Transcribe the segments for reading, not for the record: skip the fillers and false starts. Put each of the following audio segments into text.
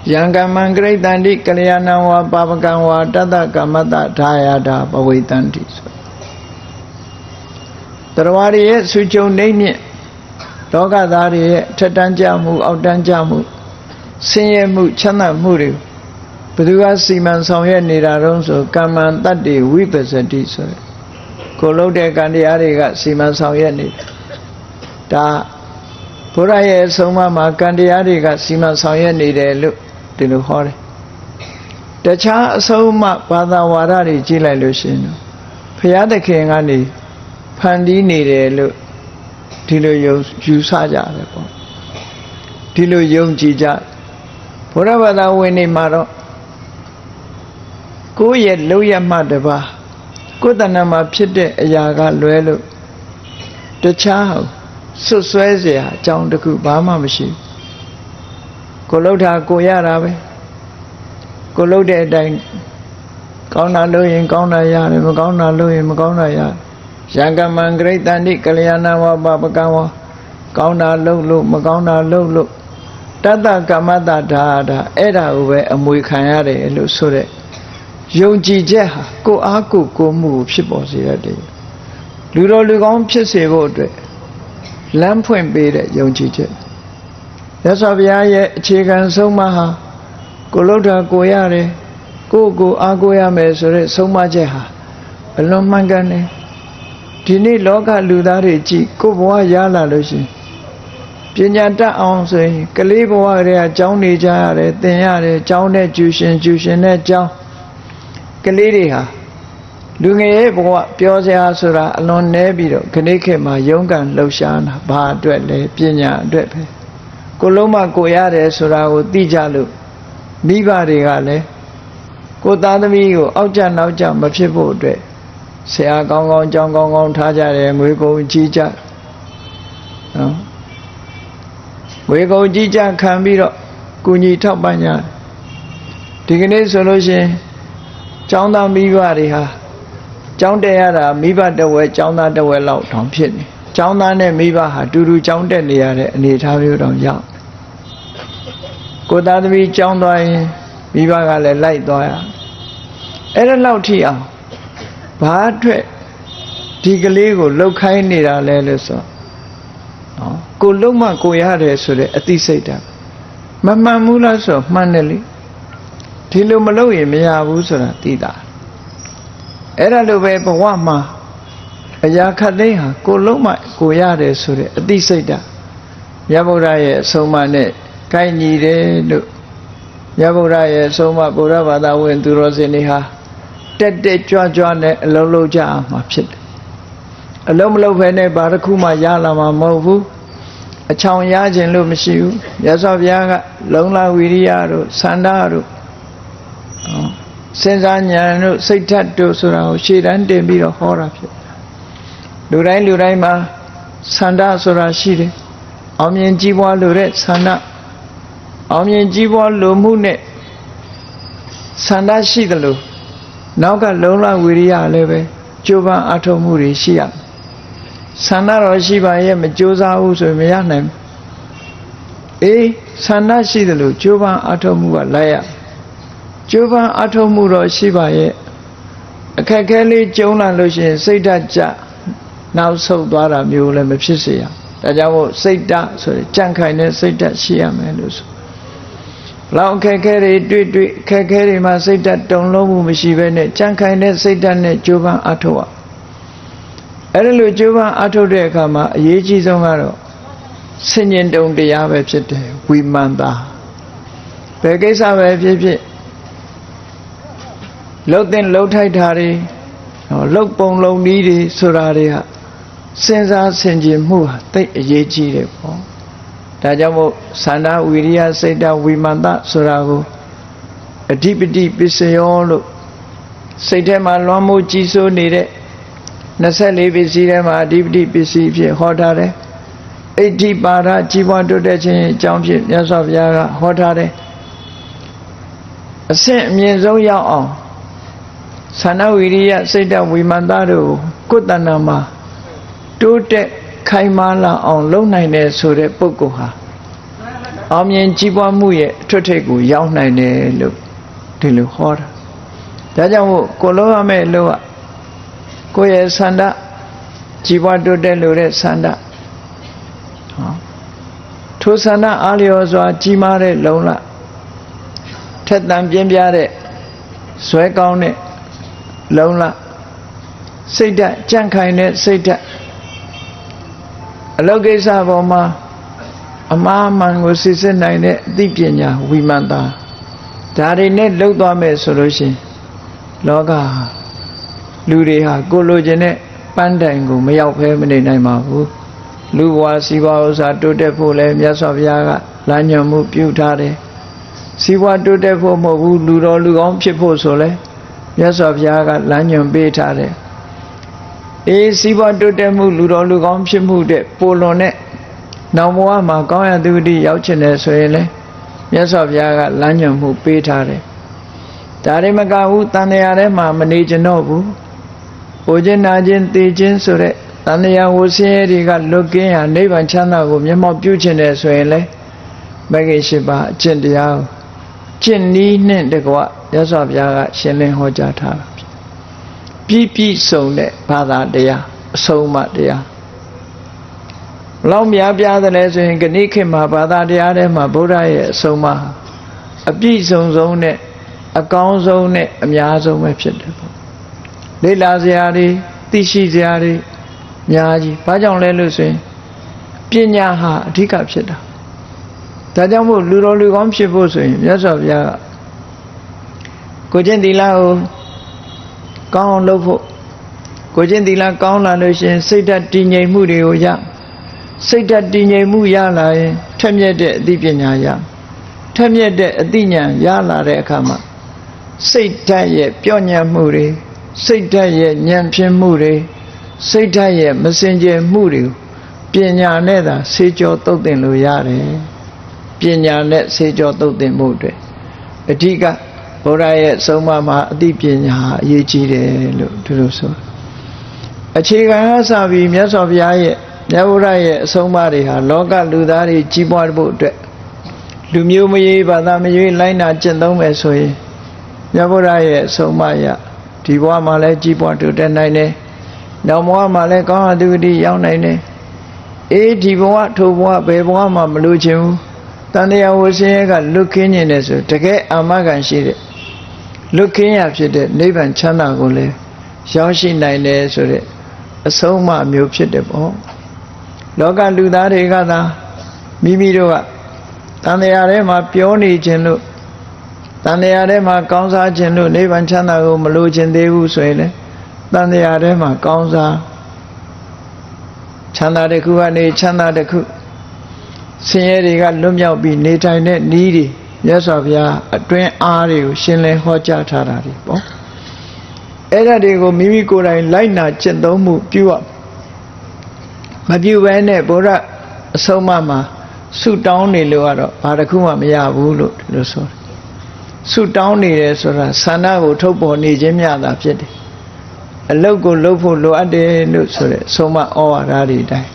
Yangaman great Dandi Kalyana wa Papakan wa Tata Kamata Dayada Pavitanti. Tarawari Sucho Name Doga Dari Tatanjamu Audanjamu Sinyemu Chana Muri Padua Siman Soya Niraronso Kaman Tadi Wipasati Kolode Kandiariga Siman Soya Nid Da Puraya Soma Kandiariga Siman Soya Nid Dilu Hore The Cha Soma Pada Warari Jila Lucino Piada King Ani Pandi Nid Dilu Yusaja Dilu Yung Jija Purava da Winnie Maro Go yet Luya Madaba Kudanama Pite Yaga Luelu The Chow Suswezia John the Kubama machine Kolota Goyarabe Kolode Dang Kauna Luyin Kauna Yan Magona Luyin Magona Yan Yangaman Great Dandi Kalyana wa Babakawa Kauna Lulu Magona Lulu Tata Kamata Dada Eda Uwe Amukayare Lusure Yonji Jeha Go Aku Go Move Shiposi Ludo Lugon Pisse Vodre Lampoint Bede Yonji Je Yasavia Chicken Somaha Golota Goyare Go Agoyame Sore Soma Jeha Alon Mangane Dini Loka Ludari Ji Go Yala Lucy Pinyata on say, Kalibo, Johnny Jare, Tanyare, Johnny Jushin, Jow Kalidia Lunge, Piosia Sura, alone Nebiro, Kaneke, my young and Loshan, Bar Dwelle, Pinya, Drepe Coloma Goyare Sura, Dijalu, Biba Regale, Godamigo, Outjan, Machibo Dre, Say a gong on John Gong on Tajare, and we go in Jija. We go Jija can be Kuni Tapanya. Dignity solution John down Mibariha John Deara, Miba the way, John the well out Tom Pitney. John and Miba had to do John Denny and it have you down young. Go down to me, John Doy, Miba light doya. Era Lautia Bad Tigaligo, look kindly, Leleso. Kuluma Goyare Sure at the Sata. Mamma Mula so Manelli Tilumaloe Mea Wusura Tida Era Lube Bawama Ayakadeha Kuluma Goyare Sure at the Sata Yaboraye Somane Kaini de Yaboraye Soma Buravada went to Rosiniha Tete Joane Lolo Jam Mapsit Alomlo Vene Barakuma Yalama Movu A Chong Yajin Lumishu, Yasaviaga, Longla Viriaro, Sandaru Senzanya, Saitato Sura, Shiran de Biro Hora Lurai Luraima, Sanda Sura Shire, Omien Jiwa Luret Sanda Omien Jiwa Lumune Sanda Shidalu, Nauga Longla Viria Leve, Juba Atomuri Shia. Sana Roshiba Yem Josa Uso Mianem Sana Shidalu, Juba Atomua Laya Juba Atomuro Shiba Ye Kakeli Jonah Lucian, Seta Ja, now so Dara Mule Mepsia. Tajavo Seta, so Jankine Seta Shia Melus. Long Kakeri, Kakeri Maseta, Don Lomu Mishivene, Jankine Seta Ne Juba Atoa. Elu Juba Ato de Kama, Yeji Zongaro, Singing Don de Yavepsete, Wimanda. Pegesa Vepsi Lotin Lotitari, Lokbon Lo Nidi Suraria, Senza Senji Mua, take a Yeji de Po. Tajamo Sana Wiria Seda Wimanda Surago, a deep Biseolo, Setema Lomo Jiso needed. Nasali Visirema, deep Bisi, Hotare, 80 Bara, Jiwa to the Champion, Yasov Yaga, Hotare. A sent me so young. Sana Wiria said that we mandado, Kutanama, 2 Kaimala on low nine so the Pokoha. အောင်မြင်ကြီးပွားမှုရဲ့အထွတ်ထိပ်ကိုရောက်နိုင်တယ်လို့ဒီလိုဟောတာဒါကြောင့်မို့ကိုလုံးရမယ့်လို့ကကိုယ့်ရဲ့ဆန္ဒကြီးပွားတိုးတက်လို့တဲ့ဆန္ဒထိုဆန္ဒအားလျော်စွာကြီးမားတဲ့လုံလထက်သန်ပြင်းပြတဲ့ဇွဲကောင်းတဲ့လုံလစိတ်ဓာတ်ကြံ့ခိုင်တဲ့စိတ်ဓာတ်အလောကိစ္စပေါ်မှာအမှားမှန်ကိုစစ်စစ်နိုင်တဲ့အသိပညာဝိမာန်တာဒါတွေနဲ့လှုပ်သွားမယ်ဆိုလို့ရှိရင်လောကလူတွေဟာကိုလိုချင်တဲ့ပန်းတိုင်ကိုမရောက်ဖဲမနေနိုင်ပါဘူးလူဘဝစီးပွားဥစ္စာတိုးတက်ဖို့လဲမြတ်စွာဘုရားကလမ်းညွှန်မှုပြုထားတယ်စီးပွားတိုးတက်ဖို့မဟုတ်ဘူးလူတော်လူကောင်းဖြစ်ဖို့ဆိုလဲမြတ်စွာဘုရားကလမ်းညွှန်ပေးထားတယ်စီးပွားတိုးတက်မှုလူတော်လူကောင်းဖြစ်မှုတဲ့ပိုလွန်တဲ့နောင်ဘဝမှာကောင်းရသူတိရောက်ချင်တယ်ဆိုရင်လေမြတ်စွာဘုရားကလမ်းညွှန်မှုပေးထားတယ်ဒါတွေမကဘူးတန်တရာထဲမှာမနေကြတော့ဘူးဟိုခြင်းနာခြင်းသိခြင်းဆိုတဲ့တန်တရာဝဆင်းရဲတွေကလွတ်ကင်းရာနိဗ္ဗာန်ချမ်းသာကိုမျက်မှောက်ပြုချင်တယ်ဆိုရင်လေမဂ္ဂင်၈ပါးအကျင့်တရားကိုကျင့်နည်းနဲ့တကွမြတ်စွာဘုရားကရှင်းလင်းဟောကြားထားတာပြည့်စုံတဲ့ဘာသာတရားအဆုံးအမတရားလောက်များပြားတယ်လဲဆိုရင်ဂဏိခေတ်မှာဘာသာတရားထဲမှာဗုဒ္ဓရဲ့အဆုံးအမအပြည့်စုံဆုံးနဲ့အကောင်းဆုံးနဲ့အများဆုံးပဲဖြစ်တယ်ပေါ့လေ့လာစရာတွေသိရှိစရာတွေအများကြီးဘာကြောင့်လဲလို့ဆိုရင်ပညာဟာအဓိကဖြစ်တာဒါကြောင့်မို့လူတော်လူကောင်းဖြစ်ဖို့ဆိုရင်မြတ်စွာဘုရားကကိုကျင့်သီလကိုကောင်းအောင်လုပ်ဖို့ကိုကျင့်သီလကောင်းလာလို့ရှိရင်စိတ်ဓာတ်တည်ငြိမ်မှုတွေကိုရစိတ်ဓာတ်တည်ငြိမ်မှုရလာရင်ထက်မြက်တဲ့အသိပညာရထက်မြက်တဲ့အသိဉာဏ်ရလာတဲ့အခါမှာစိတ်ဓာတ်ရဲ့ပြော့ညံ့မှုတွေစိတ်ဓာတ်ရဲ့ဉာဏ်ဖြင်းမှုတွေစိတ်ဓာတ်ရဲ့မစင်ကြယ်မှုတွေကိုပညာနဲ့သာဆေးကြောသုတ်သင်လို့ရတယ်ပညာနဲ့ဆေးကြောသုတ်သင်မှုတွေအဓိကဘုရားရဲ့ဆုံးမမှာအသိပညာအရေးကြီးတယ်လို့ဒီလိုဆိုအခြေခံအစပြီးမြတ်စွာဘုရားရဲ့မြတ်ဗုဒ္ဓရဲ့အဆုံးအမတွေဟာလောကလူသားတွေကြီးပွားဖို့အတွက်လူမျိုးမရွေးဘာသာမရွေးလိုက်နာကျင့်သုံးမယ်ဆိုရင်မြတ်ဗုဒ္ဓရဲ့အဆုံးအမရဒီဘဝမှာလည်းကြီးပွားတိုးတက်နိုင်တယ်။နောက်ဘဝမှာလည်းကောင်းအသူဂတိရောက်နိုင်တယ်။ဒီဘဝထိုဘဝဘယ်ဘဝမှမလိုချင်ဘူး။တန်တရားဝဆင်းရဲကလွတ်ခင်းနေတယ်ဆိုတကယ်အာမခံရှိတဲ့လွတ်ခင်းရဖြစ်တဲ့နိဗ္ဗာန်ချမ်းသာကိုလည်းရောက်ရှိနိုင်တယ်ဆိုတဲ့အဆုံးအမမျိုးဖြစ်တယ်ပေါ့လောကလူသားတွေကသာမိမိတို့ကတန်တရားထဲမှာပြောနေခြင်းလို့တန်တရားထဲမှာကောင်းစားခြင်းလို့နိဗ္ဗာန်ချမ်းသာကိုမလိုချင်သေးဘူးဆိုရင်လေတန်တရားထဲမှာကောင်းစားချမ်းသာတစ်ခုကနေချမ်းသာတစ်ခုဆင်းရဲတွေကလွတ်မြောက်ပြီးနေထိုင်တဲ့နည်းတွေမြတ်စွာဘုရားအတွင်းအားတွေကိုရှင်းလင်းဟောကြားထားတာဒီပေါ့အဲ့ဒါတွေကိုမိမိကိုယ်တိုင်လိုက်နာကျင့်သုံးမှုပြုရမပြုဘဲနဲ့ဘုရားအဆုံးအမမှာဆုတောင်းနေလို့ကတော့ဘာတစ်ခုမှမရဘူးလို့ဒီလိုဆိုတယ်ဆုတောင်းနေတယ်ဆိုတာဆန္ဒကိုထုတ်ပေါ်နေခြင်းမျှသာဖြစ်တယ်အလုတ်ကိုလုပ်ဖို့လိုအပ်တယ်လို့ဆိုတဲ့ဆုံးမဩဝါဒတွေအတိုင်း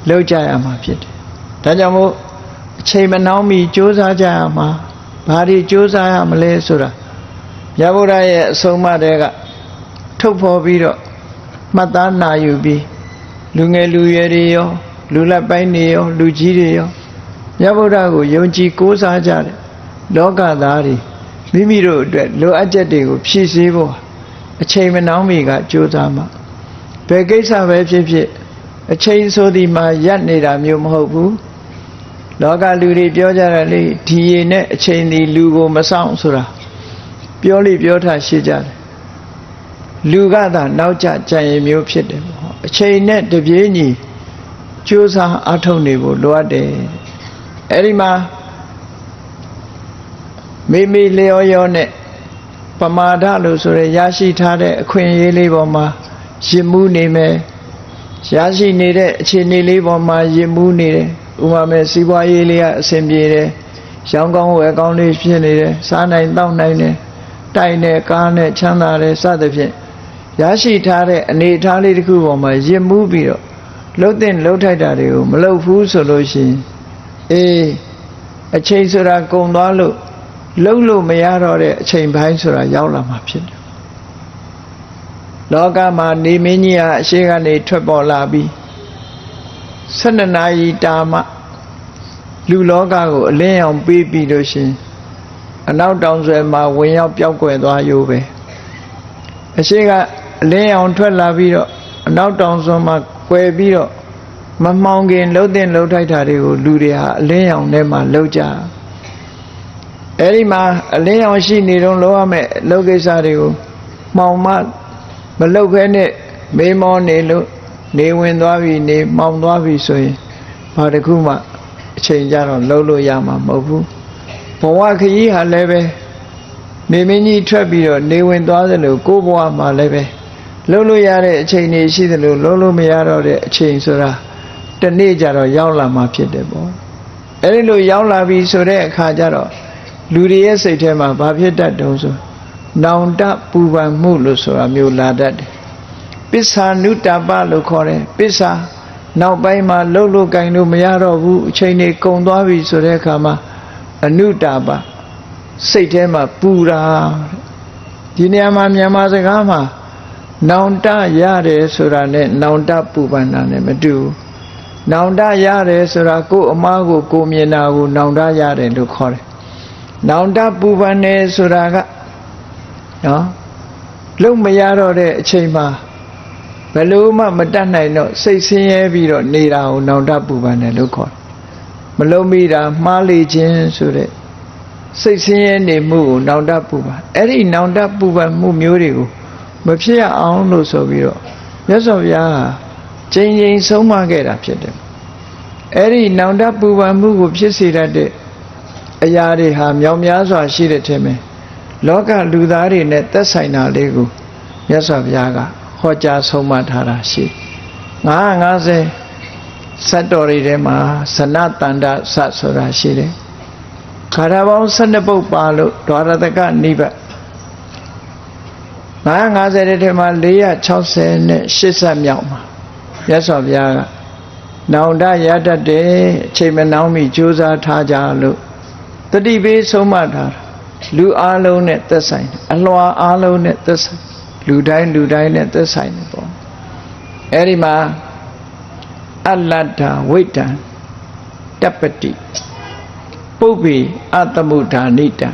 လုပ်ကြရမှာဖြစ်တယ်ဒါကြောင့်မို့အချိန်မနှောင်းမီကြိုးစားကြရမှာဘာတွေကြိုးစားရမလဲဆိုတာမြတ်ဗုဒ္ဓရဲ့အဆုံးအမတွေကထုတ်ဖော်ပြီးတော့မှတ်သားနာယူပြီးလူငယ်လူရွယ်တွေရောလူလက်ပိုင်းတွေရောလူကြီးတွေရောမြတ်ဗုဒ္ဓကိုယုံကြည်ကိုးစားကြတယ်လောကသားတွေမိမိတို့အတွက်လိုအပ်ချက်တွေကိုဖြည့်ဆည်းဖို့အချိန်မနှောင်းမီကကြိုးစားမှာဘယ်ကိစ္စပဲဖြစ်ဖြစ်အချိန်ဆိုဒီမှာရပ်နေတာမျိုးမဟုတ်ဘူးလောကလူတွေပြောကြတယ်လေဒီရည်နဲ့အချိန်ဒီလူကိုမဆောင်ဆိုတာပြောလိပြောထားရှိကြတယ်လူကသာနောက်ကျကြံရင်မျိုးဖြစ်တယ်ပေါ့အချိန်နဲ့တပြေးညီကြိုးစားအထောက်နေဖို့လိုအပ်တယ်အဲ့ဒီမှာမိလျောရောနဲ့ပမာဒလို့ဆိုရရရှိထားတဲ့အခွင့်အရေးလေးပေါ်မှာရည်မှုနေမယ်ရရှိနေတဲ့အခြေအနေလေးပေါ်မှာရည်မှုနေတယ်ဥပမာစီးပွားရေးလေးကအဆင်ပြေတယ်ရောင်းကောင်းဝယ်ကောင်းလေးဖြစ်နေတယ်စားနိုင်တောက်နိုင်တယ်တိုက်နဲ့ကားနဲ့ချမ်းသာတယ်စသဖြင့်ရရှိထားတဲ့အနေအထားလေးတစ်ခုပေါ်မှာရည်မှုပြီးတော့လှုပ်တဲ့လှုပ်ထိုက်တာတွေကိုမလှုပ်ဘူးဆိုလို့ရှိရင် အချိန်ဆိုတာကုံသွားလို့လုံးလို့မရတော့တဲ့အချိန်ပိုင်းဆိုတာရောက်လာမှာဖြစ်တယ်လောကမှာနေမင်းကြီးဟာအရှိကနေထွက်ပေါ်လာပြီး12နာရီတာမှလူလောကကိုအလင်းရောင်ပေးပြီးလို့ရှင်အနောက်တောင်ဆွဲမှာဝင်ရောက်ပြောက်ကွယ်သွားရိုးပဲအရှိကအလင်းရောင်ထွက်လာပြီးတော့အနောက်တောင်ဆွဲမှာကွယ်ပြီးတော့မမှောင်ခင်လှုပ်တဲ့လှုပ်ထိုက်တာတွေကိုလူတွေဟာအလင်းရောင်ထဲမှာလှုပ်ကြအဲ့ဒီမှာအလင်းရောင်ရှိနေတော့လှုပ်ရမယ်လှုပ်ကိစ္စတွေကိုမှောင်မမလှုပ်ခဲနဲ့မေးမောနေလို့နေဝင်သွားပြီနေမှောင်သွားပြီဆိုရင်ဘာတစ်ခုမှအချိန်ကြတော့လှုပ်လို့ရမှာမဟုတ်ဘူးဘဝခရီးဟာလည်းပဲနေမင်းကြီးထွက်ပြီးတော့နေဝင်သွားသလိုကိုယ်ဘဝမှာလည်းပဲလှုပ်လို့ရတဲ့အချိန်တွေရှိသလိုလှုပ်လို့မရတော့တဲ့အချိန်ဆိုတာတနေ့ကြတော့ရောက်လာမှာဖြစ်တယ်ပေါ့အဲ့ဒီလိုရောက်လာပြီဆိုတဲ့အခါကျတော့လူတွေရဲ့စိတ်ထဲမှာဘာဖြစ်တတ်တုံးဆိုနောင်တပူပန်မှုလို့ဆိုတာမျိုးလာတတ်တယ်ပစ္ဆာနုတ္တပလို့ခေါ်တယ်ပစ္ဆာနောက်ပိုင်းမှာလှုပ်လို့ကင်လို့မရတော့ဘူးအချိန်တွေကုန်သွားပြီဆိုတဲ့အခါမှာအနုတ္တပစိတ်ထဲမှာပူတာဒီနေရာမှာမြန်မာစကားမှာနောင်တရတယ်ဆိုတာနဲ့နောင်တပူပန်တာနဲ့မတူဘူးနောင်တရတယ်ဆိုတာကိုယ်အမားကိုမြင်တာကိုနောင်တရတယ်လို့ခေါ်တယ်နောင်တပူပန်နေဆိုတာကနော်လုံမရတော့တဲ့အချိန်မှာဘယ်လို့မှမတတ်နိုင်တော့စိတ်ဆင်းရဲပြီးတော့နေတာကိုနောင်တပူပန်တယ်လို့ခေါ်တယ်မလုံးမိတာမှားလေခြင်းဆိုတဲ့စိတ်ဆင်းရဲနေမှုကိုနောင်တပူပန်အဲ့ဒီနောင်တပူပန်မှုမျိုးတွေကိုမဖြစ်ရအောင်လို့ဆိုပြီးတော့မြတ်စွာဘုရားဟာကျင့်ရင်ဆုံးမခဲ့တာဖြစ်တယ်အဲ့ဒီနောင်တပူပန်မှုကိုဖြစ်စေတတ်တဲ့အရာတွေဟာမြောင်များစွာရှိတဲ့ထင်မယ်လောကလူသားတွေနဲ့သက်ဆိုင်တာလေးကိုမြတ်စွာဘုရားကဟောကြားဆုံးမထားတာရှိ950ဇတ်တော်တွေထဲမှာဇနတန္တဇတ်ဆိုတာရှိတယ်ခါရပေါင်း12ပုဒ်ပါလို့ဒွါရတကနိဗ္ဗတ်950တဲ့ထဲမှာ460နဲ့80ဇတ်မြောက်မှာမြတ်စွာဘုရားကနောင်တရတတ်တယ်အချိန်မနှောင်းမီကြိုးစားထားကြလို့တတိပေးဆုံးမထားတာလူအားလုံးနဲ့သက်ဆိုင်တယ်အလွှာအားလုံးနဲ့သက်ဆိုင်လူတိုင်းနဲ့သက်ဆိုင်တယ်ပေါ့အဲ့ဒီမှာအလတ္ထဝိတ္တံတပ္ပတိပုပ္ပေအတ္တမုဌာနိတံ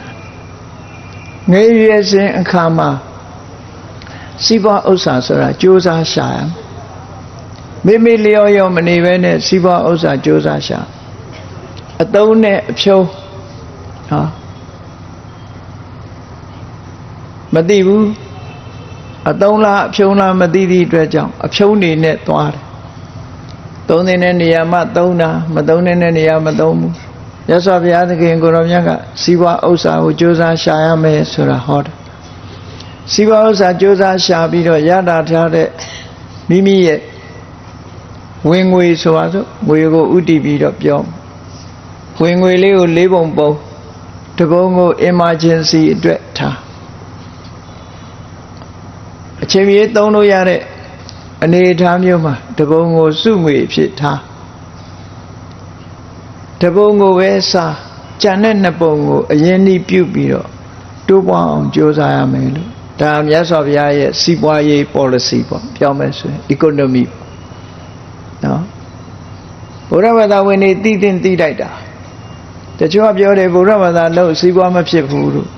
ငယ်ရွယ်စဉ်အခါမှာစီးပွားဥစ္စာဆိုတာကြိုးစားရှာရမိမိလျော်ရောမနေဘဲနဲ့စီးပွားဥစ္စာကြိုးစားရှာအတုံးနဲ့အဖြုံးနော်မသိဘူးအတုံးလားအဖြုံးလားမသိသည့်အတွက်ကြောင့်အဖြုံးနေနဲ့သွားတယ်သုံးတဲ့နေရာမှာသုံးတာမသုံးတဲ့နေရာမသုံးဘူးမြတ်စွာဘုရားသခင်ကိုရောမြတ်ကစီးပွားဥစ္စာကိုကြိုးစားရှာရမယ်ဆိုတာဟောတယ်စီးပွားဥစ္စာကြိုးစားရှာပြီးတော့ရတာထားတဲ့မိမိရဲ့ဝင်ငွေဆိုတာဆိုငွေကိုဥတည်ပြီးတော့ပြောဝင်ငွေလေးကို၄ပုံပုံတပုံကို emergency အတွက်ထားအချိန်ကြီးသုံးလို့ရတဲ့အနေအထားမျိုးမှာတပုံကိုစုငွေဖြစ်ထားတပုံကိုပဲစားကြံတဲ့နှစ်ပုံကိုအရင်နှီးပြုတ်ပြီးတော့တိုးပွားအောင်ကြိုးစားရမယ်လို့ဒါမြတ်စွာဘုရားရဲ့စီးပွားရေး policy ပေါ့ပြောမယ်ဆိုရင် economy နော်ဘုရားဘာသာဝင်တွေသိတိုက်တာတချို့ကပြောတယ်ဘုရားဘာသာလို့စီးပွားမဖြစ်ဘူးလို့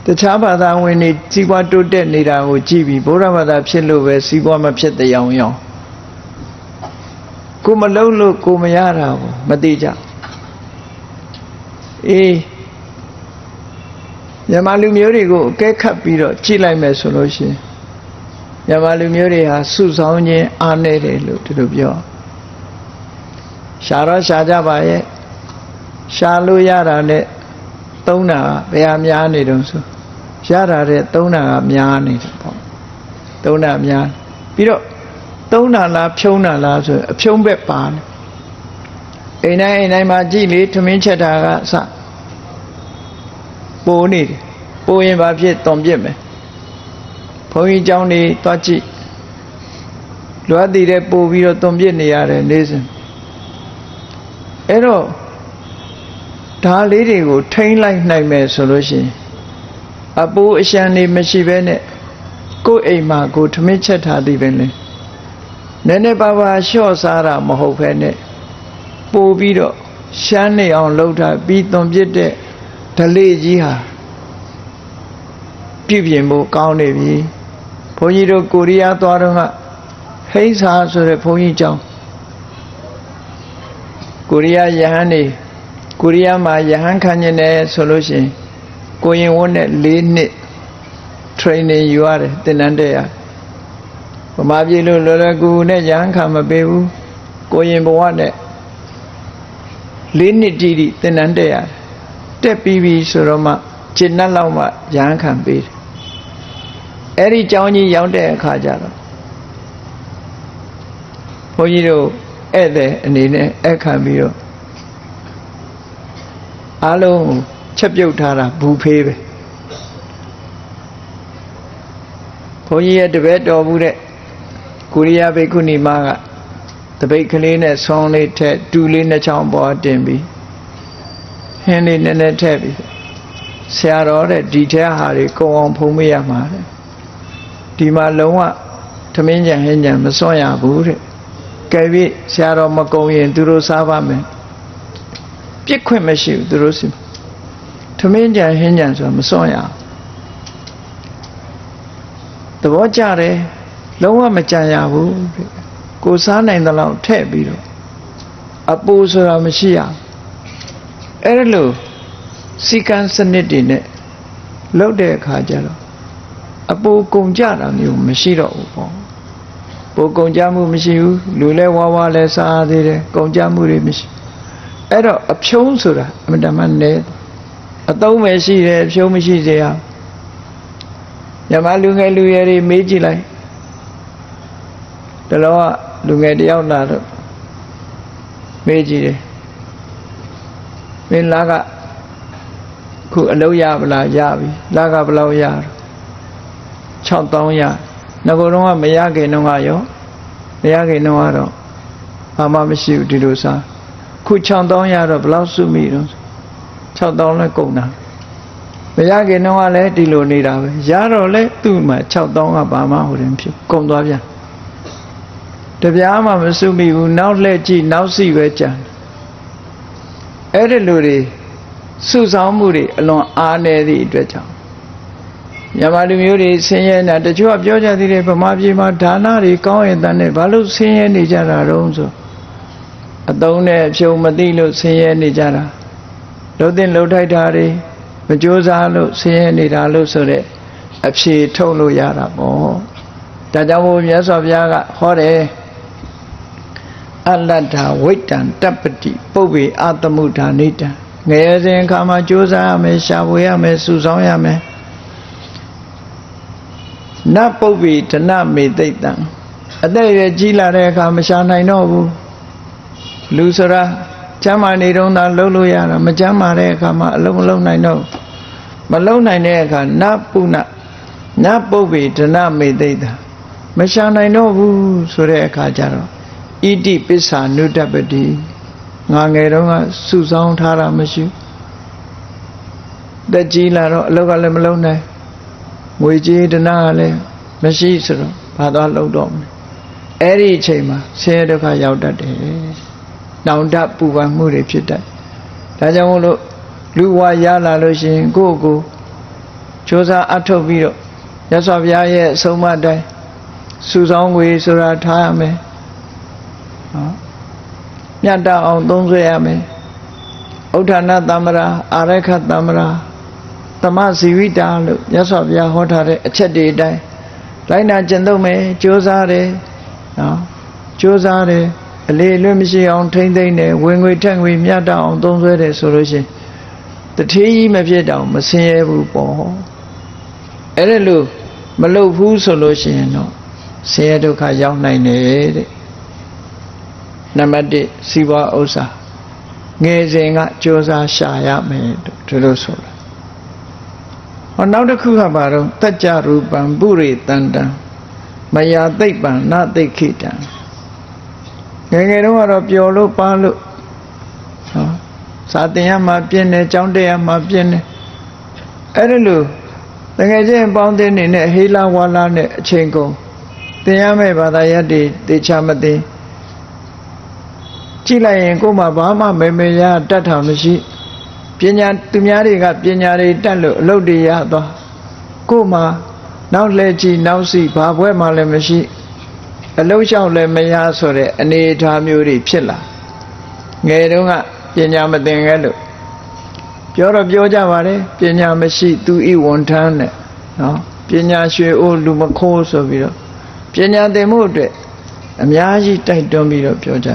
တခြားဘာသာဝင်တွေစီးပွားတိုးတက်နေတာကိုကြည့်ပြီးဘုရားဘာသာဖြစ်လို့ပဲစီးပွားမဖြစ်တဲ့အောင်ကိုမလုံးလို့ကိုမရတာကိုမသိကြအေးမြန်မာလူမျိုးတွေကိုအကဲခတ်ပြီးတော့ကြည့်လိုက်မယ်ဆိုလို့ရှိရင်မြန်မာလူမျိုးတွေဟာစုဆောင်ခြင်းအားနည်းတယ်လို့ဒီလိုပြောရှာတော့ရှာကြပါရဲ့ရှာလို့ရတာနဲ့သုံးတာဘယ်ဟာများနေတုံးဆိုရတာတဲ့သုံးတာကများနေတယ်ပေါ့သုံးတာများပြီးတော့သုံးတာလားဖြုံးတာလားဆိုအဖြုံးဘက်ပါနေအိမ်တိုင်းမှာကြည့်လေထမင်းချက်တာကစပိုးနေတယ်ပိုးရင်ဘာဖြစ်တုံပြစ်မယ်ဘုန်းကြီးเจ้าနေသွားကြည့်လွားတည်တဲ့ပို့ပြီးတော့တုံပြစ်နေရတယ်နေစဉ်အဲ့တော့ ဒါလေးတွေကိုထိန်းလိုက်နိုင်မယ်ဆိုလို့ရှိရင်အပူအရှံနေမရှိဘဲနဲ့ကိုယ်အိမ်မှာကိုထမင်းချက်ထားသည်ပဲလေနည်းနည်းပါးပါးလျှော့စားတာမဟုတ်ဘဲနဲ့ပို့ပြီးတော့ရှမ်းနေအောင်လှုပ်ထားပြီးသွန်ပြစ်တဲ့ဓလေ့ကြီးဟာပြုပြင်ဖို့ကောင်းနေပြီဘုန်းကြီးတို့ကိုရီးယားသွားတော့ကဟိန်းစာဆိုတဲ့ဘုန်းကြီးကျောင်းကိုရီးယားယဟန်နေကိုရီးယားမှာယဟန်ခံနေတယ်ဆိုလို့ရှိရင်ကိုရင်ဝတ်နဲ့4 နှစ် training ယူရတယ်သင်တန်းတက်ရဗမာပြည်လိုလော်လော်ကူနဲ့ယဟန်ခံမပေးဘူးကိုရင်ဘဝနဲ့4 နှစ်တည်တည်သင်တန်းတက်ရတယ်တက်ပြီးပြီဆိုတော့မှကျင့်နှက်လောက်မှယဟန်ခံပေးတယ်အဲ့ဒီကျောင်းကြီးရောက်တဲ့အခါကျတော့ဘုန်းကြီးတို့ဧည့်သည်အနေနဲ့အခခံပြီးတော့အားလုံးချက်ပြုတ်ထားတာဘူဖေးပဲဘုန်းကြီးရဲ့တပည့်တော်ဘူးတဲ့ကိုရီးယားဘိက္ခုနီမကတပိတ်ကလေးနဲ့ဆွန်းလေးထက်တူလေးနှစ်ချောင်းပေါ်တင်ပြီးဟင်းလေးနည်းနည်းထည့်ပြီးဆရာတော်တဲ့ဒီထဲဟာတွေကုံအောင်ဖုံးမရမှာတဲ့ဒီမှာလုံးဝသမင်းကြံဟင်းကြံမစွန့်ရဘူးတဲ့ကဲပြီးဆရာတော်မကုံရင်သူတို့စားပါမယ်ပြစ်ခွင့်မရှိဘူးသူတို့စီသမင်းကြံဟင်းကြံဆိုတာမစွန့်ရသဘောကျတယ်လုံးဝမကြံရဘူးကိုစားနိုင်တဲ့လောက်ထည့်ပြီးတော့အပူဆိုတာမရှိရအဲ့ဒါလို့စီကံစနစ်တွေနဲ့လုပ်တဲ့အခါကျတော့အပူကုန်ကြတာမျိုးမရှိတော့ဘူးပေါ့ပူကုန်ကြမှုမရှိဘူးလူလဲဝါဝါလဲစားသေးတယ်ကုန်ကြမှုတွေမရှိအဲ့တော့အဖြုံးဆိုတာအမှန်တမ်းနဲ့အသုံးပဲရှိတယ်အဖြုံးမရှိစေရညမလူငယ်လူရွယ်တွေမေးကြည့်လိုက်တလောကလူငယ်တယောက်လာတော့မေးကြည့်တယ်မင်းလာကခုအလုပ်ရပလားရပြီလာကဘယ်လောက်ရ6000ရငကိုယ်တော့မရခင်တော့ရောမရခင်တော့ကတော့ဘာမှမရှိဘူးဒီလိုစားခု6000ရတော့ဘယ်လောက်စုမိတော့6000လည်းကုန်တာမရခင်တော့လည်းဒီလိုနေတာပဲရတော့လဲသူ့မှာ6000ကဘာမှဟိုရင်ဖြစ်ကုန်သွားပြန်တပြားမှမစုမိဘူးနောက်လှည့်ကြည့်နောက်စီပဲကြံအဲ့ဒီလိုတွေစုဆောင်မှုတွေအလွန်အားနည်းသည့်အတွက်ကြောင့်မြန်မာလူမျိုးတွေဆင်းရဲနေတာတချို့ကပြောကြသေးတယ်ဗမာပြည်မှာဒါနတွေကောင်းရင်တန်းနဲ့ဘာလို့ဆင်းရဲနေကြတာတော့ဆိုအတုံးနဲ့အဖြုံမသိလို့ဆင်းရဲနေကြတာလှုပ်တဲ့လှုပ်ထိုက်တာတွေမကြိုးစားလို့ဆင်းရဲနေတာလို့ဆိုတဲ့အဖြေထုတ်လို့ရတာပေါ့ဒါကြောင့်မို့မြတ်စွာဘုရားကဟောတယ်အလတ္ထာဝိတ္တံတပ္ပတိပုပ္ပေအာတမှုဌာနိတံငယ်စဉ်အခါမှာကြိုးစားရမယ်ရှာဖွေရမယ်စုဆောင်းရမယ်နပုပ္ပေဒနမေသိတံအသက်ရကြီးလာတဲ့အခါမရှာနိုင်တော့ဘူးလူဆိုတာကျမ်းမာနေတော့သာလှုပ်လို့ရတာမကျမ်းမာတဲ့အခါမှာအလုံးမလုံးနိုင်တော့မလုံးနိုင်တဲ့အခါနပုဏ္ဏနပုပ္ပေဒနမေသိတံမရှာနိုင်တော့ဘူးဆိုတဲ့အခါကျတော့ဣတိပစ္ဆာနုတ္တပတိငါငယ်တော့ကစုဆောင်းထားတာမရှိတက်ကြီးလာတော့အလောက်ကလည်းမလုံးနိုင်ငွေကြေးဒနာကလည်းမရှိဆိုတော့ဘာသွားလုံးတော့မလဲအဲ့ဒီအချိန်မှာဆင်းရဲဒုက္ခရောက်တတ်တယ်တောင်တပူပန်မှုတွေဖြစ်တတ်ဒါကြောင့်မို့လို့လူဝါရလာလို့ရှိရင်ကိုယ့်ကိုယ်ကြိုးစားအထုတ်ပြီးတော့မြတ်စွာဘုရားရဲ့အဆုံးအမတိုင်းစုဆောင်းငွေဆိုတာထားရမယ်နော်မြတ်တအောင်သုံးဆွဲရမယ်ဥဒ္ဌာဏတမ္မရာအာရခတမ္မရာသမဇီဝိတာလို့မြတ်စွာဘုရားဟောထားတဲ့အချက်တွေအတိုင်းလိုက်နာကျင့်သုံးမယ်ကြိုးစားတယ်နော်ကြိုးစားတယ်အလေအလွတ်မရှိအောင်ထိမ့်သိမ့်တယ်ဝင်ငွေထက်ငွေမြတ်တအောင်သုံးဆွဲတယ်ဆိုလို့ရှိရင်တထေးကြီးမဖြစ်တော့မဆင်းရဲဘူးပေါ့အဲ့ဒါလို့မလုပ်ဘူးဆိုလို့ရှိရင်တော့ဆင်းရဲဒုက္ခရောက်နိုင်တယ်တဲ့နံပါတ်1စီးပွားဥစ္စာငယ်စဉ်ကကြိုးစားရှာရမယ်ဒီလိုဆိုတာဟောနောက်တစ်ခုကဘာတော့တัจจရူပံပုရိတန္တံမယာသိပ္ပံနသိခိတံငယ်ငယ်တော့ကတော့ပျော်လို့ပါလို့ စာသင်ရမှာပြင်းတယ်ကျောင်းတက်ရမှာပြင်းတယ်အဲ့ဒါလို့တကယ်ချင်းပေါင်းတဲ့နေနဲ့ဟေးလာဝါလာနဲ့အချိန်ကုန်သင်ရမယ့်ဘာသာရပ်တွေတေချာမသိကြည့်လိုက်ရင်ကိုယ်မှဘာမှမေရတတ်တာမရှိပညာသူများတွေကပညာတွေတတ်လို့အလုပ်တွေရသွားကိုယ်မှနောက်လဲကြည့်နောက်စီဘာဘွဲမှလည်းမရှိအလုံးလျှောက်လည်းမရဆိုတဲ့အနေအထားမျိုးတွေဖြစ်လာငယ်တုန်းကပညာမသင်ခဲ့လို့ပြောတော့ပြောကြပါတယ်ပညာမရှိသူဤဝန်ထမ်းနဲ့နော်ပညာရွှေအိုးလူမခိုးဆိုပြီးတော့ပညာသင်မှုအတွက်အများကြီးတိုက်တွန်းပြီးတော့ပြောကြ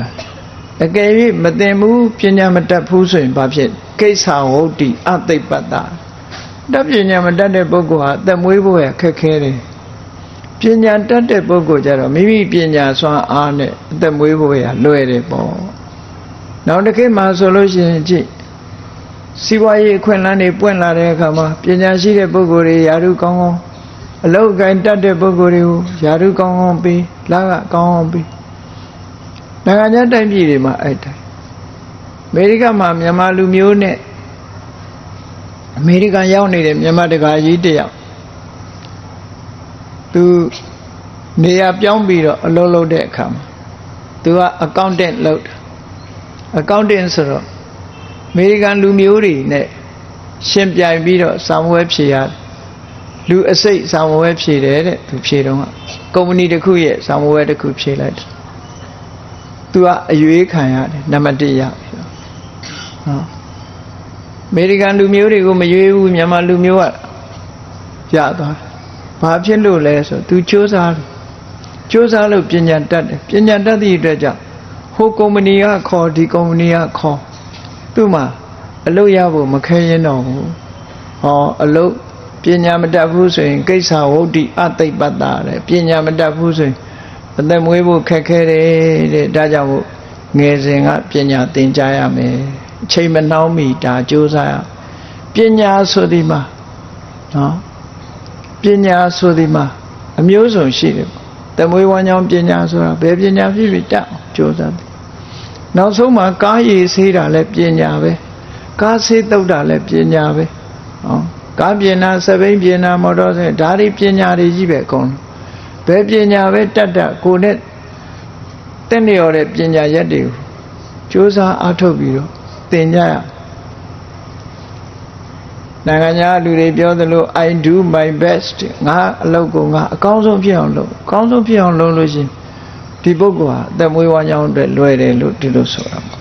အကယ်၍မသင်ဘူးပညာမတတ်ဘူးဆိုရင်ဘာဖြစ်ကိစ္စဝုဒ္ဓိအသိပ္ပတ္တတတ်ပညာမတတ်တဲ့ပုဂ္ဂိုလ်ဟာအသက်မွေးဖို့ရခက်ခဲတယ်ပညာတတ်တဲ့ပုဂ္ဂိုလ်ကြတော့မိမိပညာစွမ်းအားနဲ့အသက်မွေးဖို့ရလွယ်တယ်ပေါ့နောက်တစ်ခေတ်မှာဆိုလို့ရှိရင်ကြည့်စီးပွားရေးအခွင့်အလမ်းတွေပွင့်လာတဲ့အခါမှာပညာရှိတဲ့ပုဂ္ဂိုလ်တွေယာရုကောင်းကောင်းအလောက်အကိုင်းတတ်တဲ့ပုဂ္ဂိုလ်တွေကိုယာရုကောင်းကောင်းပေးလကကောင်းကောင်းပေးနိုင်ငံခြားတိုင်းပြည်တွေမှာအဲ့တိုင်းအမေရိကမှာမြန်မာလူမျိုးနဲ့အမေရိကန်ရောက်နေတဲ့မြန်မာတကာကြီးတယောက်သူနေရာပြောင်းပြီးတော့အလုပ်လုပ်တဲ့အခါမှာသူကအကောင့်တက်လုပ်တာအကောင့်တက်ဆိုတော့အမေရိကန်လူမျိုးတွေနဲ့ရှင်ပြိုင်ပြီးတော့စာမွေးဖြေရတယ်လူအစိတ်စာမွေးဖြေတယ်တဲ့သူဖြေတော့ကုမ္ပဏီတစ်ခုရဲ့စာမွေးတစ်ခုဖြေလိုက်တယ်သူကအရွေးခံရတယ်နံပါတ်1ရပြီဟောအမေရိကန်လူမျိုးတွေကိုမရွေးဘူးမြန်မာလူမျိုးကရသွားတယ်ဘာဖြစ်လို့လဲဆိုသူစူးစမ်းလို့ပညာတတ်တယ်ပညာတတ်သည့်အတွက်ကြောင့်ဟိုကုမ္ပဏီကခေါ်ဒီကုမ္ပဏီကခေါ်သူ့မှာအလုပ်ရဖို့မခဲရင်တော့ဘူးဟောအလုပ်ပညာမတတ်ဘူးဆိုရင်ကိစ္စဝုဒ္ဓိအသိပ္ပတ္တတဲ့ပညာမတတ်ဘူးဆိုရင်အသက်မွေးဖို့ခက်ခဲတယ်တဲ့ဒါကြောင့်မို့ငယ်စဉ်ကပညာသင်ကြားရမယ်အချိန်မနှောင်းမီဒါကြိုးစားရပညာဆိုဒီမှာနော်ပညာဆိုဒီမှာအမျိုးစုံရှိတယ်တမွေးဝမ်းကြောင်းပညာဆိုတာဘယ်ပညာဖြစ်ဖြစ်တတ်ကြိုးစားတယ်နောက်ဆုံးမှာကားရည်ဆေးတာလည်းပညာပဲကားဆေးတုပ်တာလည်းပညာပဲဟောကားပညာစပိန်ပညာမော်တော်ဆိုင်ဒါတွေပညာတွေကြီးပဲအကုန်ဘယ်ပညာပဲတတ်ကိုနဲ့တက်နေရတဲ့ပညာရက်တွေကိုကြိုးစားအားထုတ်ပြီးတော့သင်ကြရနိုင်ငံခြားလူတွေပြောသလို I do my best ငါအလုပ်ကိုငါအကောင်းဆုံးဖြစ်အောင်လုပ်အကောင်းဆုံးဖြစ်အောင်လုပ်လို့ရှိရင်ဒီပုဂ္ဂိုလ်ဟာအသက်မွေးဝမ်းကြောင်းအတွက်လွယ်တယ်လို့ဒီလိုဆိုတာပေါ့။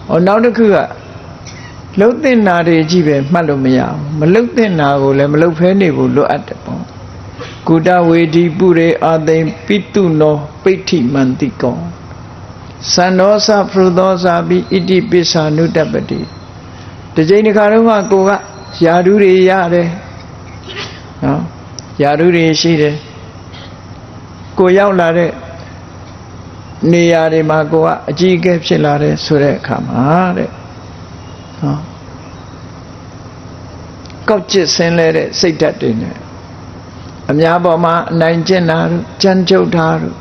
ဟောနောက်တစ်ခုကလှုပ်တဲ့နာတွေကြီးပဲမှတ်လို့မရဘူး။မလှုပ်တဲ့နာကိုလည်းမလှုပ်ဖဲနေဖို့လိုအပ်တယ်ပေါ့။ကုတဝေဒီပုရေအာသိမ်ပိတုနောပိဋ္ဌိမန္တိကောသန္ဒောသဖရုသောသာပိဣတိပိစ္ဆာနုတ္တပတိဒီချိန်တစ်ခါတော့ကိုကယာဓုတွေရတယ်နော်ယာဓုတွေရှိတယ်ကိုရောက်လာတဲ့နေရာတွေမှာကိုကအကြီးအကဲဖြစ်လာတယ်ဆိုတဲ့အခါမှာတဲ့နော်ကောက်ကျစ်ဆင်းလဲတဲ့စိတ်ဓာတ်တွေနဲ့အများပေါ်မှာအနိုင်ကျင့်တာတို့ကြမ်းကြုတ်တာတို့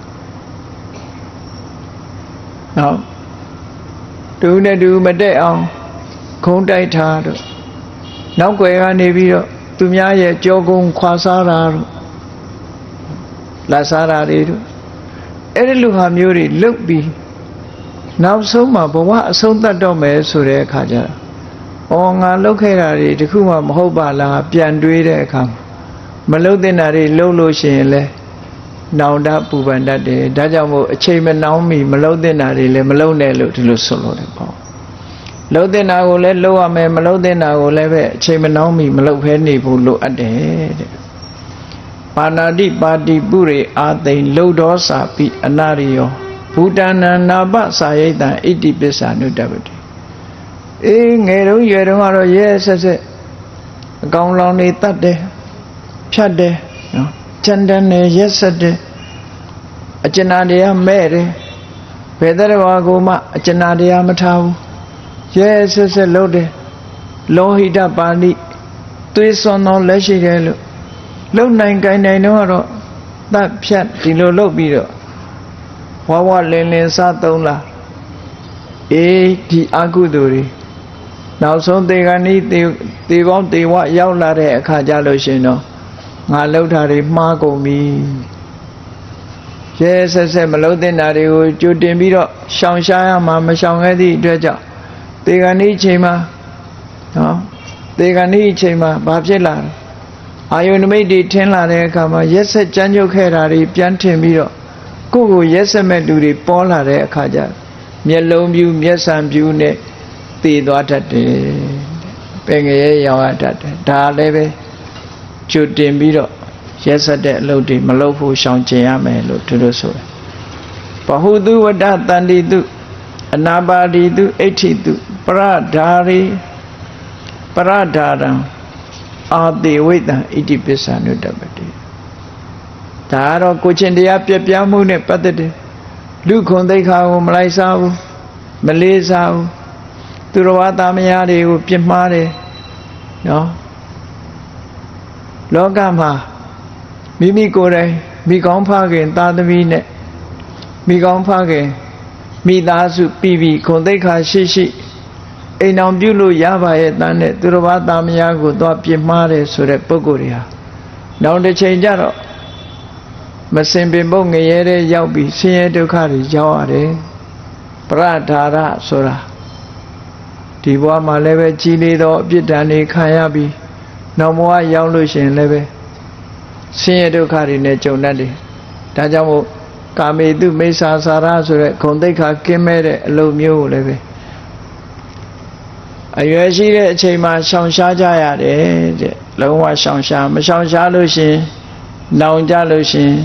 နော်တူနဲ့တူမတက်အောင်ခုံးတိုက်တာတို့နောက်ွယ်ကနေပြီးတော့သူများရဲ့ကြောကုန်းခွာစားတာတို့လာစားတာတွေတို့အဲ့ဒီလိုဟာမျိုးတွေလုတ်ပြီးနောက်ဆုံးမှာဘဝအဆုံးသတ်တော့မယ်ဆိုတဲ့အခါကျတော့ငါလုတ်ခဲ့တာတွေတခုမှမဟုတ်ပါလားပြန်တွေးတဲ့အခါမလုတ်တဲ့နာတွေလုတ်လို့ရှိရင်လဲနောင်တပူပန်တတ်တယ်ဒါကြောင့်မို့အချိန်မနှောင်းမီမလုတ်တဲ့နာတွေလည်းမလုတ်နဲ့လို့ဒီလိုဆိုလို့တယ်ပေါ့လှုပ်တဲ့နာကိုလည်းလှုပ်ရမယ်မလှုပ်တဲ့နာကိုလည်းပဲအချိန်မနှောင်းမီမလှုပ်ဖဲနေဖို့လိုအပ်တယ်တဲ့ပါဏာတိပါတိပုရေအာသိမ်လှုပ်တော်စာပိအနာရိယောဘူတနာနာပစာယိတံဣတိပစ္ဆာနုတ္တပတိအေးငယ်တုန်းရွယ်တုန်းကတော့ရဲဆက်ဆက်အကောင်လောင်နေတတ်တယ်ဖြတ်တယ်နော်ကြမ်းတမ်းတယ်ရက်ဆက်တယ်အကျဉ်းတရားမဲ့တယ်ဘယ်တဲ့ဘာကိုမှအကျဉ်းတရားမထားဘူးရဲဆက်ဆက်လုပ်တယ်လောဟိတပါဠိသွေးစွန်သောလက်ရှိတယ်လို့လုံနိုင်ကိုင်းနိုင်တော့တတ်ဖြတ်ဒီလိုလုပ်ပြီးတော့ဝဝလင်းလင်းစားသုံးလား ဒီအကုသိုလ်တွေနောက်ဆုံးတေဂန်ဤတေပေါင်းတေဝရောက်လာတဲ့အခါကြလို့ရှင်တော့ငါလှုပ်တာတွေမှားကုန်ပြီရဲဆက်မလှုပ်တဲ့နာတွေကိုကြိုတင်ပြီးတော့ရှောင်ရှားရမှာမရှောင်ခဲ့သည့်အတွက်ကြောင့်တေဂန်ဤချိန်မှာနော်တေဂန်ဤချိန်မှာဘာဖြစ်လာလဲအာယုန်နမိတ်တွေထင်းလာတဲ့အခါမှာရက်ဆက်ကြမ်းကြုတ်ခဲ့တာတွေပြန်ထင်ပြီးတော့ကိုရက်ဆက်မဲ့လူတွေပေါ်လာတဲ့အခါကျမျက်လုံးပြူမျက်စံပြူနဲ့တည်သွားတတ်တယ်ပင်ငရဲရောင်ရတတ်တယ်ဒါလည်းပဲကြိုတင်ပြီးတော့ရက်ဆက်တဲ့အလုပ်တွေမလုပ်ဖို့ရှောင်ကျင်ရမယ်လို့သူတို့ဆိုတယ်ဘဟုတုဝတ္တတန္တိတုအနာပါတိတုအဋ္ဌိတုပရဓာရိပရဓာရံအာတိဝိတ္တံဣတိပစ္ဆာနုတ္တပတိဒါကတော့ကိုချင်းတရားပြပြမှုနဲ့ပတ်သက်တယ်လူခွန်သိက္ခာကိုမလိုက်စားဘူးမလေးစားဘူးသူတော်ဘာသားမယားတွေကိုပြစ်မှားတယ်နော်လောကမှာမိမိကိုယ်တိုင်မိကောင်းဖခင်သားသမီးနဲ့မိကောင်းဖခင်မိသားစုပြီးခွန်သိက္ခာရှိအိမ်အောင်ပြုလို့ရပါရဲ့တန်းနဲ့သူတော်ဘာသားမယားကိုသွားပြစ်မှားတယ်ဆိုတဲ့ပုဂ္ဂိုလ်တွေဟာနောက်တစ်ချိန်ကျတော့မစင်ပင်ဖို့ငရဲတဲ့ရောက်ပြီးဆင်းရဲဒုက္ခတွေရောက်ရတယ်ပရဓာရဆိုတာဒီဘဝမှာလည်းပဲကြီးလေးသောအပြစ်ဒဏ်တွေခံရပြီးနောက်ဘဝရောက်လို့ရှိရင်လည်းပဲဆင်းရဲဒုက္ခတွေနဲ့ကြုံတတ်တယ်ဒါကြောင့်မို့ကာမေတုမိစ္ဆာစာရဆိုတဲ့ဂုဏ်သိက္ခာကင်းမဲ့တဲ့အလုပ်မျိုးကိုလည်းပဲအရွယ်ရှိတဲ့အချိန်မှာရှောင်ရှားကြရတယ်တဲ့လုံးဝရှောင်ရှားမရှောင်ရှားလို့ရှိရင်နောင်ကြလို့ရှိရင်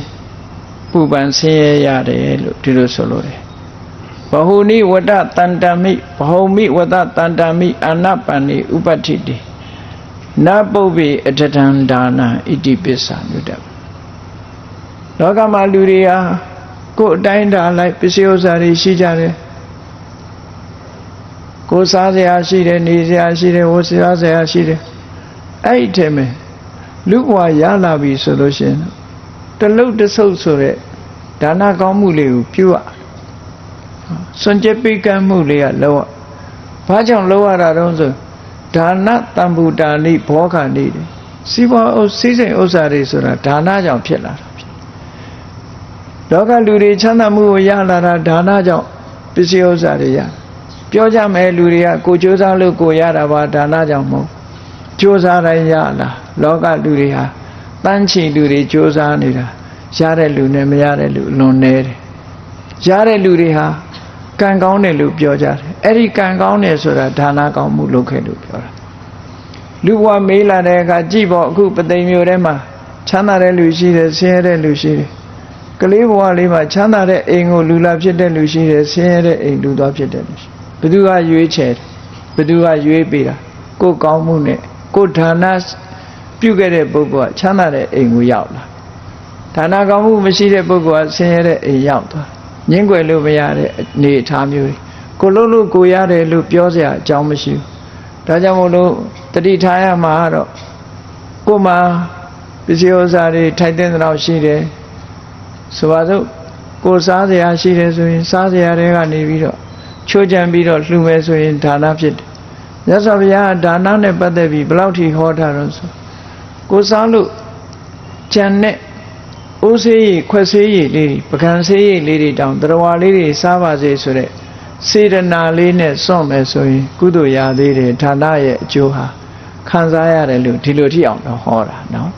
ပူပန်ဆင်းရဲရတယ်လို့ဒီလိုဆိုလို့တယ်ဘဟုနိဝတ္တတန္တမိဘဟုမိဝတ္တတန္တမိအနပန္နိဥပဋ္ဌိတိနပုပ္ပိအတ္တံဒါနဣတိပစ္ဆာနုတ္တလောကမှာလူတွေဟာကိုယ်အတိုင်းဒါလိုက်ပစ္စည်းဥစ္စာတွေရှိကြတယ်ကိုယ်စားစရာရှိတယ်နေစရာရှိတယ်ဝတ်စရာရှိတယ်အဲ့ဒီထဲမှာလူဘဝရလာပြီဆိုလို့ရှိရင်တလုတ်တဆုပ်ဆိုတဲ့ဒါနကောင်းမှုလေးကိုပြုရစွန့်ကြဲပိကံမှုလေးကလောဘာကြောင့်လောရတာတုံးဆိုဒါနတံဘူတာနိဘောခဏိတယ်စီးပွားစည်းစိမ်ဥစ္စာတွေဆိုတာဒါနကြောင့်ဖြစ်လာတာဖြစ်လောကလူတွေချမ်းသာမှုကိုရလာတာဒါနကြောင့်ပစ္စည်းဥစ္စာတွေရပြောကြမယ်လူတွေကကိုကြိုးစားလို့ကိုရတာပါဒါနကြောင့်မဟုတ်ကြိုးစားတိုင်းရလားလောကလူတွေဟာတန်းချီလူတွေကြိုးစားနေတာရတဲ့လူနဲ့မရတဲ့လူအလွန်နေတယ်ရတဲ့လူတွေဟာကံကောင်းတယ်လို့ပြောကြတယ်အဲ့ဒီကံကောင်းတယ်ဆိုတာဒါနကောင်းမှုလုပ်ခဲ့လို့ပြောတာလူဘဝမေးလာတဲ့အခါကြည့်ပေါ့အခုပသိမ်မျိုးထဲမှာချမ်းသာတဲ့လူရှိတယ်ဆင်းရဲတဲ့လူရှိတယ်ကလေးဘဝလေးမှာချမ်းသာတဲ့အိမ်ကိုလူလာဖြစ်တဲ့လူရှိတယ်ဆင်းရဲတဲ့အိမ်လူသွားဖြစ်တဲ့လူရှိဘယ်သူကရွေးချယ်ဘယ်သူကရွေးပေးတာကိုယ်ကောင်းမှုနဲ့ကိုယ်ဒါနပြုခဲ့တဲ့ပုဂ္ဂိုလ်ကချမ်းသာတဲ့အိမ်ကိုရောက်လာဒါနကောင်းမှုမရှိတဲ့ပုဂ္ဂိုလ်ကဆင်းရဲတဲ့အိမ်ရောက်သွားငင်းွယ်လို့မရတဲ့အနေအထားမျိုးကိုလို့လို့ကိုရတယ်လို့ပြောစရာအကြောင်းမရှိဘူးဒါကြောင့်မို့လို့တတိထားရမှာတော့ကိုမှပစ္စည်းဥစ္စာတွေထိုက်တဲ့လောက်ရှိတယ်ဆိုပါစို့ကိုစားစရာရှိတယ်ဆိုရင်စားစရာတွေကနေပြီးတော့ချိုးချံပြီးတော့လှူမယ်ဆိုရင်ဒါနဖြစ်တယ်မြတ်စွာဘုရားဒါနနဲ့ပတ်သက်ပြီးဘယ်လောက်ထိဟောထားတော့ဆိုကိုစားလို့ကြံတဲ့အိုးဆေးရည်ခွက်ဆေးရည်လေးပကံဆေးရည်လေးတွေတောင်တရဝါလေးတွေစားပါစေဆိုတဲ့စေတနာလေးနဲ့စွန့်မယ်ဆိုရင်ကုသိုလ်ရသေးတယ်ဌာနရဲ့အကျိုးဟာခံစားရတယ်လို့ဒီလိုထိအောင်တော့ဟောတာနော်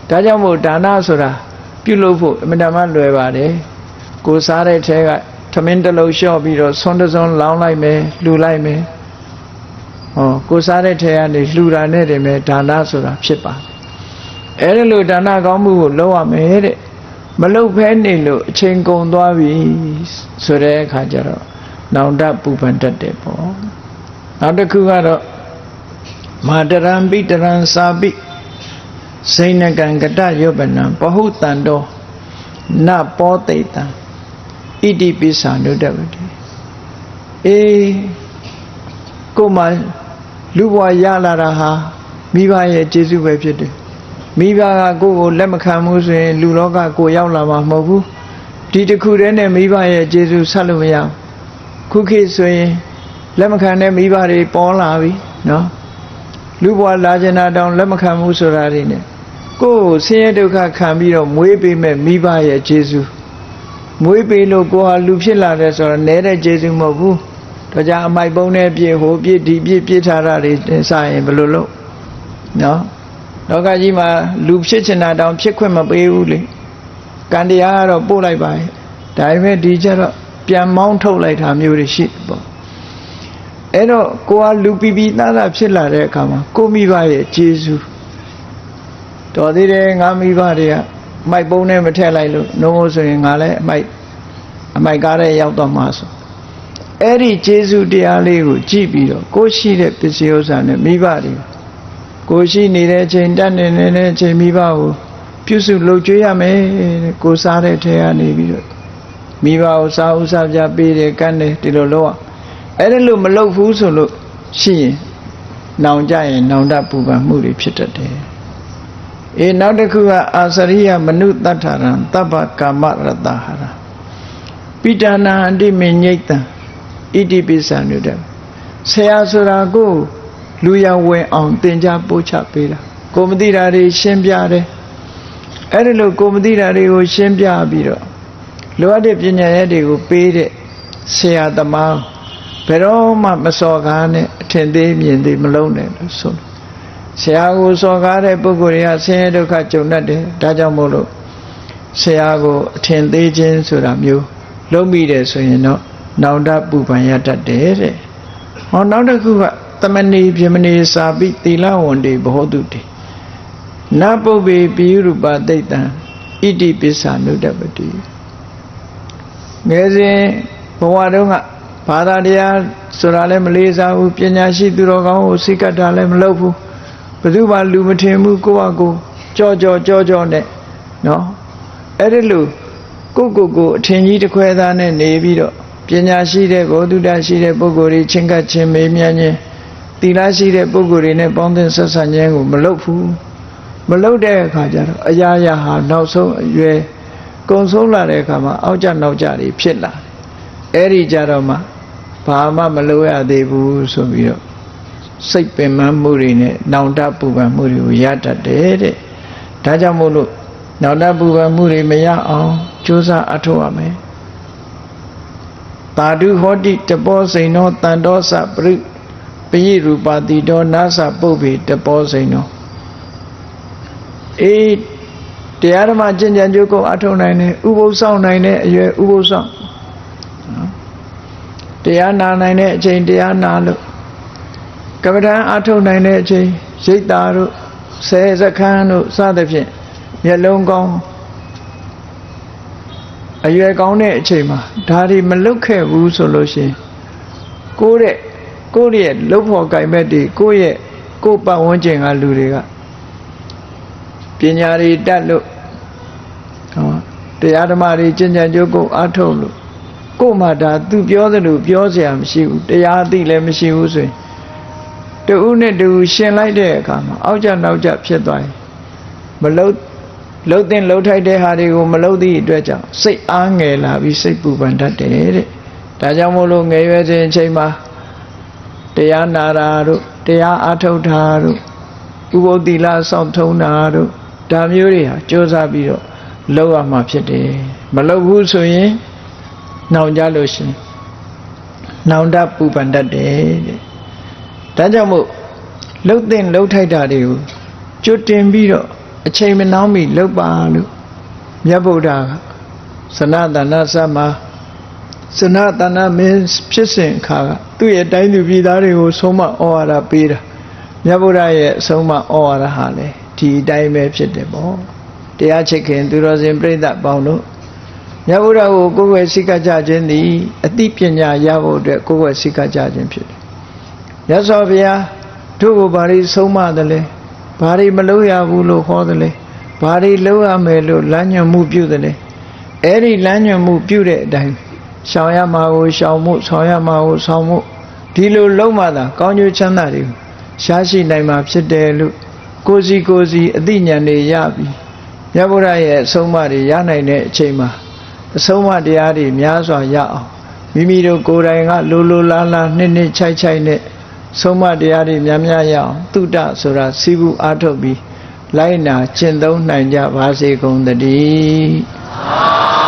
ဒါကြောင့်မို့ဒါနဆိုတာပြုလုပ်ဖို့အမှန်တမ်းလွယ်ပါတယ်ကိုစားတဲ့ထဲကထမင်းတစ်လုံးလျှော့ပြီးတော့ဆွန်းတစ်စုံလောင်းလိုက်မယ်လှူလိုက်မယ်ကိုစားတဲ့ထဲကနေလှူတာနဲ့တည်းပဲဒါနဆိုတာဖြစ်ပါတယ်အဲ့ဒီလိုဒါနကောင်းမှုကိုလုပ်ရမယ်တဲ့မလုပ်ဖဲနေလို့အချိန်ကုန်သွားပြီဆိုတဲ့အခါကျတော့နောင်တပူပန်တတ်တယ်ပေါ့နောက်တစ်ခုကတော့မာတရံပိတရံစာပိစိဏကံကတယောပနံပဟုတံတောနပောတိတံဣတိပိစ္ဆာနုတ္တဝတိကိုမှလူဘဝရလာတာဟာမိဘရဲ့ကျေးဇူးပဲဖြစ်တယ်မိဘကကိုယ်ကိုလက်မခံဘူးဆိုရင်လူလောကကိုရောက်လာမှာမဟုတ်ဘူးဒီတစ်ခုတည်းနဲ့မိဘရဲ့ကျေးဇူးဆက်လို့မရဘူး ခုခေတ်ဆိုရင်လက်မခံတဲ့မိဘတွေပေါ်လာပြီနော်လူဘဝလာကျင်တာတောင်လက်မခံဘူးဆိုတာတွေနဲ့ကိုယ်ဆင်းရဲဒုက္ခခံပြီးတော့မွေးပေးမဲ့မိဘရဲ့ကျေးဇူးမွေးပေးလို့ကိုယ်ဟာလူဖြစ်လာတယ်ဆိုတော့နဲတဲ့ကျေးဇူးမဟုတ်ဘူးဒါကြောင့်အမိုက်ပုံးနဲ့ပြည့်ဟိုပြည့်ဒီပြည့်ပြည့်ထားတာတွေစရင်ဘယ်လိုလုပ်နော်လောကကြီးမှာလူဖြစ်ချင်တာတောင်ဖြစ်ခွင့်မပေးဘူးလေကံတရားကတော့ပို့လိုက်ပါရဲ့ဒါပေမဲ့ဒီကျတော့ပြန်မောင်းထုတ်လိုက်တာမျိုးတွေရှိပေါ့အဲ့တော့ကိုကလူပီပီသားသားဖြစ်လာတဲ့အခါမှာကိုမိဘရဲ့ကျေးဇူးတော်သေးတယ်ငါမိဘတွေကမိုက်ပုံးနဲ့မထည့်လိုက်လို့နှုံးမို့ဆိုရင်ငါလည်းအမိုက်ကားတဲ့ရောက်တော့မှာဆိုအဲ့ဒီကျေးဇူးတရားလေးကိုကြည့်ပြီးတော့ကိုရှိတဲ့ပစ္စည်းဥစ္စာနဲ့မိဘတွေကိုရှိနေတဲ့အချိန်တတ်နေတဲ့အချိန်မိဘကိုပြုစုလုပ်ကြွေးရမယ်ကိုစားတဲ့ထဲကနေပြီးတော့မိဘကိုစားဥစားပြပေးတယ်ကမ်းတယ်ဒီလိုလုပ်အဲ့ဒါလို့မလုပ်ဘူးဆိုလို့ရှိရင်နောင်ကြရင်နောင်တပူပန်မှုတွေဖြစ်တတ်တယ်နောက်တစ်ခုကအာစရိယမနုတ္တထရံတပ္ပကာမရတဟာရပိဋနာအတိမေညိတံဣတိပိစ္ဆာနုတ္တဆရာဆိုတာကိုလူရောက်ဝင်အောင်သင်ကြားပို့ချပေးတာကိုမသိတာတွေရှင်းပြတယ်အဲ့ဒါလို့ကိုမသိတာတွေကိုရှင်းပြပြီးတော့လိုအပ်တဲ့ပညာရည်တွေကိုပေးတဲ့ဆရာသမားဘယ်တော့မှမစော်ကားနဲ့အထင်သေးမြင်သေးမလုံးနဲ့လို့ဆိုတယ်ဆရာကိုစော်ကားတဲ့ပုဂ္ဂိုလ်တွေကဆင်းရဲဒုက္ခကြုံတတ်တယ်ဒါကြောင့်မို့လို့ဆရာကိုအထင်သေးခြင်းဆိုတာမျိုးလုံးမိတယ်ဆိုရင်တော့နောင်တပူပန်ရတတ်တယ်တဲ့ဟောနောက်တစ်ခုကသမဏီပြမဏီစာပိသီလဝန္တိဘောတုတိနပုပ္ပေပိယုရူပတိတ်တံဣတိပိစ္ဆာနုတ္တပတိငယ်စဉ်ဘဝတုန်းကဘာသာတရားဆိုတာလည်းမလေးစားဘူးပညာရှိသူတော်ကောင်းကိုစိတ်ကတာလည်းမလုပ်ဘူးဘယ်သူမှလူမထင်ဘူးကိုယ့်အကိုကြောနဲ့နော်အဲ့ဒီလိုကိုအထင်ကြီးတစ်ခွဲသားနဲ့နေပြီးတော့ပညာရှိတဲ့ဘောဓုတရှိတဲ့ပုဂ္ဂိုလ်တွေချင်းကပ်ချင်းမေးမြန်းခြင်းသီလရှိတဲ့ပုဂ္ဂိုလ်တွေနဲ့ပေါင်းသင်းဆက်ဆံခြင်းကိုမလုပ်ဘူးမလုပ်တဲ့အခါကျတော့အရာရာဟာနောက်ဆုံးအရွယ်ကုံဆုံးလာတဲ့အခါမှာအောက်ကျနောက်ကျတွေဖြစ်လာအဲ့ဒီကြတော့မှဘာမှမလုပ်ရသေးဘူးဆိုပြီးတော့စိတ်ပင်ပန်းမှုတွေနဲ့နောင်တပူပန်မှုတွေကိုရတတ်တယ်တဲ့ဒါကြောင့်မို့လို့နောင်တပူပန်မှုတွေမရအောင်ကြိုးစားအထောက်ရမယ်သာဓုဟောတိတပောစိန်သောတန်တောစပရိပယိရူပါတိတောနာသပုပ္ပေတပောစိန်သောတရားဓမ္မကျင့်ကြံကြိုးကိုအထောက်နိုင်တယ်ဥပုသ်ဆောင်နိုင်တဲ့အရွယ်ဥပုသ်ဆောင်တရားနာနိုင်တဲ့အချိန်တရားနာလို့ကမ္မဋ္ဌာန်းအထုတ်နိုင်တဲ့အချိန်ရိတ်တာတို့ဆယ်စခန်းတို့စသဖြင့်မျက်လုံးကောင်းအရွယ်ကောင်းတဲ့အချိန်မှာဒါတွေမလုတ်ခဲ့ဘူးဆိုလို့ရှိရင်ကိုယ့်ရဲ့လှုပ်ဖို့ကြိုင်မဲ့တွေကိုယ့်ပတ်ဝန်းကျင်ကလူတွေကပညာတွေတတ်လို့တရားဓမ္မတွေကျင့်ကြံကြိုးကိုအထုတ်လို့ကို့မှာဒါသူပြောသလိုပြောเสียမရှိဘူးတရားအသိလည်းမရှိဘူးဆိုရင်တူနဲ့တူရှင်လိုက်တဲ့အခါမှာအောက်ကျနောက်ကျဖြစ်သွားရင်မလှုပ်တဲ့လှုပ်ထိုက်တဲ့ဟာတွေကိုမလှုပ်သည့်အတွက်ကြောင့်စိတ်အားငယ်လာပြီးစိတ်ပူပန်တတ်တယ်တဲ့ဒါကြောင့်မို့လို့ငယ်ရွယ်စဉ်အချိန်မှာတရားနာတာတို့တရားအားထုတ်တာတို့ဥပုသ်သီလစောင့်ထုံးတာတို့ဒါမျိုးတွေဟာကြိုးစားပြီးတော့လုပ်ရမှာဖြစ်တယ်မလုပ်ဘူးဆိုရင်နောင်ကြလို့ရှိရင်နောင်တပူပန်တတ်တယ်တဲ့ဒါကြောင့်မို့လှုပ်တဲ့လှုပ်ထိုက်တာတွေကိုကျွတ်တင်ပြီးတော့အချိန်မနှောင်းမီလှုပ်ပါလို့မြတ်ဗုဒ္ဓကစနတနာသမစနတနာမင်းဖြစ်စဉ်အခါကသူ့ရဲ့တိုင်းသူပြည်သားတွေကိုဆုံးမဩဝါဒပေးတာမြတ်ဗုဒ္ဓရဲ့ဆုံးမဩဝါဒဟာလေဒီအတိုင်းပဲဖြစ်တယ်ပေါ့တရားချစ်ခင်သူတော်စင်ပြိဿပေါင်းတို့မြတ်ဗုဒ္ဓကိုကိုယ်ွယ်စိတ်ကကြခြင်းသည်အသိပညာရဖို့အတွက်ကိုယ်ွယ်စိတ်ကကြခြင်းဖြစ်တယ်မြတ်စွာဘုရားတို့ကိုဘာတွေဆုံးမတယ်လဲဘာတွေမလုပ်ရဘူးလို့ဟောတယ်လဲဘာတွေလုပ်ရမယ်လို့လမ်းညွှန်မှုပြုတယ်လဲအဲ့ဒီလမ်းညွှန်မှုပြုတဲ့အတိုင်းရှောင်ရမှာကိုရှောင်မှုဆောင်ရမှာကိုဆောင်မှုဒီလိုလုံးမှသာကောင်းကျိုးချမ်းသာတွေရှားရှိနိုင်မှာဖြစ်တယ်လို့ကိုယ်စီအသိဉာဏ်တွေရပြီးမြတ်ဗုဒ္ဓရဲ့အဆုံးအမတွေရနိုင်တဲ့အချိန်မှာအဆုံးအမတရားတွေများစွာရအောင် မိမိတို့ကိုယ်တိုင်ကလိုလိုလားလားနှစ်ချိုက်ချိုက်နဲ့ဆုံးမတရားတွေများများရအောင်သုတဆိုတာစီးပူးအားထုတ်ပြီးလိုက်နာကျင့်သုံးနိုင်ကြပါစေကုန်သတည်း